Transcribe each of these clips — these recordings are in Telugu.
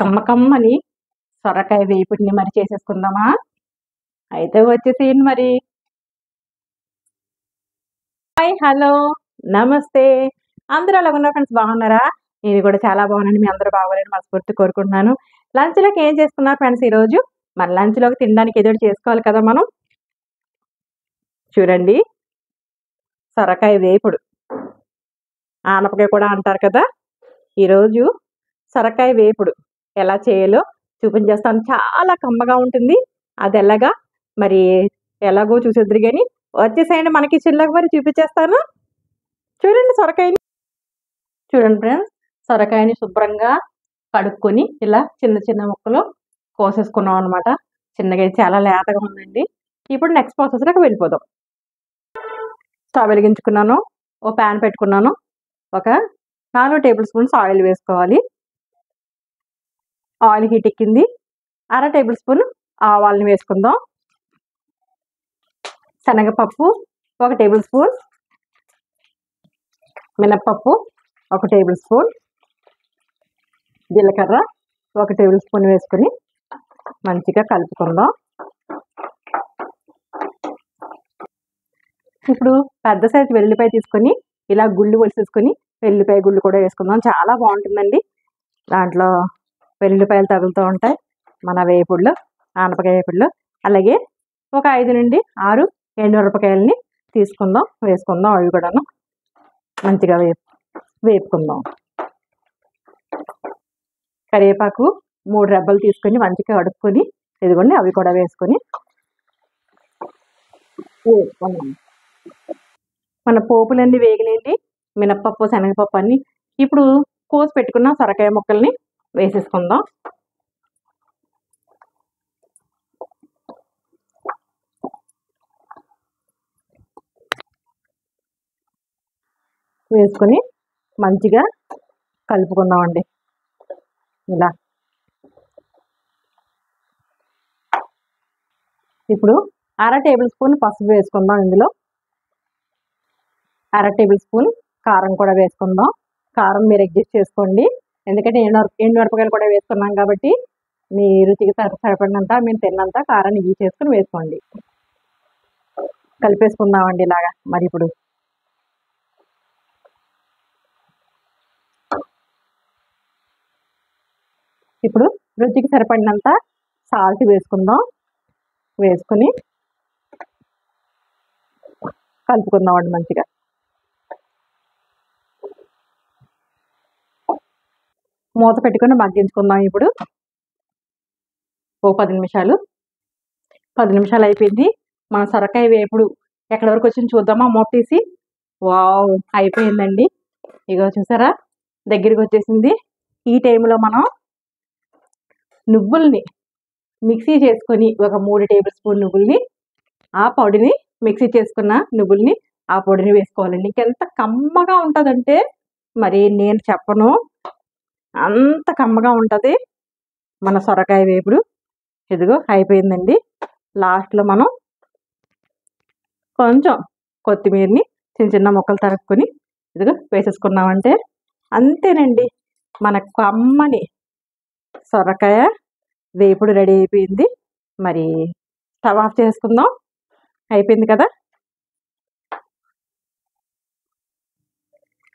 కమ్మకమ్మని సొరకాయ వేపుడిని మరి చేసేసుకుందామా? అయితే వచ్చేసేయండి మరి. హాయ్, హలో, నమస్తే. అందరూ ఎలా ఉన్నారు ఫ్రెండ్స్? బాగున్నారా? నేను కూడా చాలా బాగున్నాను. మీ అందరూ బాగోలేని మనస్ఫూర్తి కోరుకుంటున్నాను. లంచ్లోకి ఏం చేసుకున్నారు ఫ్రెండ్స్ ఈరోజు? మన లంచ్లోకి తినడానికి ఏదో ఒకటి చేసుకోవాలి కదా మనం. చూడండి, సొరకాయ వేపుడు, ఆనపకాయ కూడా అంటారు కదా. ఈరోజు సొరకాయ వేపుడు ఎలా చేయాలో చూపించేస్తాను. చాలా కమ్మగా ఉంటుంది. అది ఎలాగో చూసేద్దరు కానీ వచ్చేసేయండి మనకి చిల్లకి మరి చూపించేస్తాను. చూడండి సొరకాయని, చూడండి ఫ్రెండ్స్, సొరకాయని శుభ్రంగా కడుక్కొని ఇలా చిన్న చిన్న ముక్కలు కోసేసుకున్నాం అనమాట. చిన్నగా చాలా లేతగా ఉందండి. ఇప్పుడు నెక్స్ట్ ప్రాసెస్లోకి వెళ్ళిపోదాం. స్టవ్ వెలిగించుకున్నాను, ఓ ప్యాన్ పెట్టుకున్నాను. ఒక 4 టేబుల్ స్పూన్స్ ఆయిల్ వేసుకోవాలి. ఆయిల్ హీట్ ఎక్కింది. 1/2 టేబుల్ స్పూన్ ఆవాలని వేసుకుందాం. శనగపప్పు 1 టేబుల్ స్పూన్, మినప్పప్పు 1 టేబుల్ స్పూన్, జీలకర్ర 1 టేబుల్ స్పూన్ వేసుకుని మంచిగా కలుపుకుందాం. ఇప్పుడు పెద్ద సైజు వెల్లుల్లిపాయ తీసుకొని ఇలా గుళ్ళు ఒలిసేసుకొని వెల్లుల్లిపాయ గుళ్ళు కూడా వేసుకుందాం. చాలా బాగుంటుందండి. దాంట్లో వెల్లుల్లిపాయలు తగులుతూ ఉంటాయి మన వేపుడులో, ఆనపకాయ వేపుడులో. అలాగే ఒక 5 నుండి 6 ఎండుమిరపకాయలని వేసుకుందాం. అవి కూడాను మంచిగా వేపుకుందాం. కరివేపాకు 3 రెబ్బలు తీసుకొని మంచిగా కడుక్కొని ఇదిగోండి అవి కూడా వేసుకొని వేసుకుందాం. మన పోపులన్నీ వేగినండి, మినప్పప్పు, శనగపప్పు అన్ని. ఇప్పుడు కోసి పెట్టుకున్న సొరకాయ ముక్కల్ని వేసేసుకుందాం. వేసుకొని మంచిగా కలుపుకుందామండి. ఇలా ఇప్పుడు 1/2 టేబుల్ స్పూన్ పసుపు వేసుకుందాం. ఇందులో 1/2 టేబుల్ స్పూన్ కారం కూడా వేసుకుందాం. కారం మీరు అడ్జస్ట్ చేసుకోండి, ఎందుకంటే ఎండుమిరపకాయలు కూడా వేసుకున్నాం కాబట్టి మీ రుచికి సరిపడినంత, మీరు తిన్నంత కారాన్ని యూజ్ చేసుకుని వేసుకోండి. కలిపేసుకుందామండి ఇలాగా. మరి ఇప్పుడు రుచికి సరిపడినంత సాల్ట్ వేసుకుందాం. వేసుకుని కలుపుకుందామండి మంచిగా. మూత పెట్టుకొని మగ్గించుకుందాం. ఇప్పుడు ఓ 10 నిమిషాలు అయిపోయింది. మన సొరకాయ వేపుడు ఎక్కడి వరకు వచ్చింది చూద్దామా? మూత తీసి. వావ్, అయిపోయిందండి. ఇగో చూసారా, దగ్గరికి వచ్చేసింది. ఈ టైంలో మనం నువ్వుల్ని మిక్సీ చేసుకొని ఒక 3 టేబుల్ స్పూన్ నువ్వుల్ని, ఆ పొడిని మిక్సీ చేసుకున్న నువ్వుల్ని ఆ పొడిని వేసుకోవాలండి. ఇంకెంత కమ్మగా ఉంటుందంటే మరి నేను చెప్పను, అంత కమ్మగా ఉంటుంది మన సొరకాయ వేపుడు. ఇదిగో అయిపోయిందండి. లాస్ట్లో మనం కొంచెం కొత్తిమీరని చిన్న ముక్కలు తరుక్కొని ఇదిగో వేసేసుకున్నామంటే అంతేనండి, మన కమ్మని సొరకాయ వేపుడు రెడీ అయిపోయింది. మరి స్టవ్ ఆఫ్ చేసుకుందాం. అయిపోయింది కదా.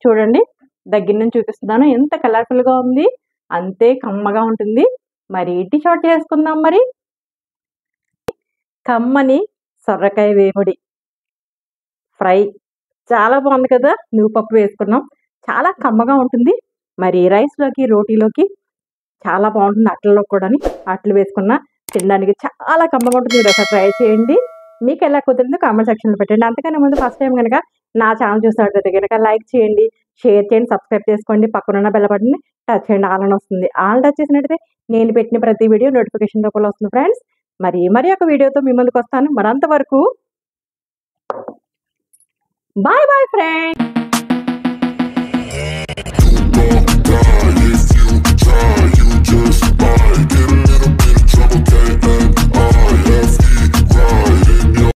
చూడండి, దగ్గర నుంచి చూపిస్తున్నాను. ఎంత కలర్ఫుల్గా ఉంది, అంతే కమ్మగా ఉంటుంది. మరి ఇటు షాట్ చేసుకుందాం. మరి కమ్మని సొరకాయ వేపుడి ఫ్రై చాలా బాగుంది కదా. నువ్వుపప్పు వేసుకున్నాం, చాలా కమ్మగా ఉంటుంది. మరి రైస్లోకి, రోటీలోకి చాలా బాగుంటుంది. అట్లలో కూడా అట్లు వేసుకున్న తినడానికి చాలా కమ్మగా ఉంటుంది. మీరు ఒకసారి ట్రై చేయండి. మీకు ఎలా కుదిరిందో కామెంట్ సెక్షన్లో పెట్టండి. అంతకన్నా ముందు ఫస్ట్ టైం కనుక నా ఛానల్ చూసినట్లయితే కనుక లైక్ చేయండి, షేర్ చేయండి, సబ్స్క్రైబ్ చేసుకోండి. పక్కనున్న బెల్ బటన్ని టచ్ చేయండి. ఆల్ అని వస్తుంది. ఆల్ టచ్ చేసినట్టయితే నేను పెట్టిన ప్రతి వీడియో నోటిఫికేషన్ రూపంలో వస్తుంది ఫ్రెండ్స్. మరి ఒక వీడియోతో మీ ముందుకు వస్తాను. మరి అంతవరకు bye bye friends. If you try, you just might get a little bit of trouble.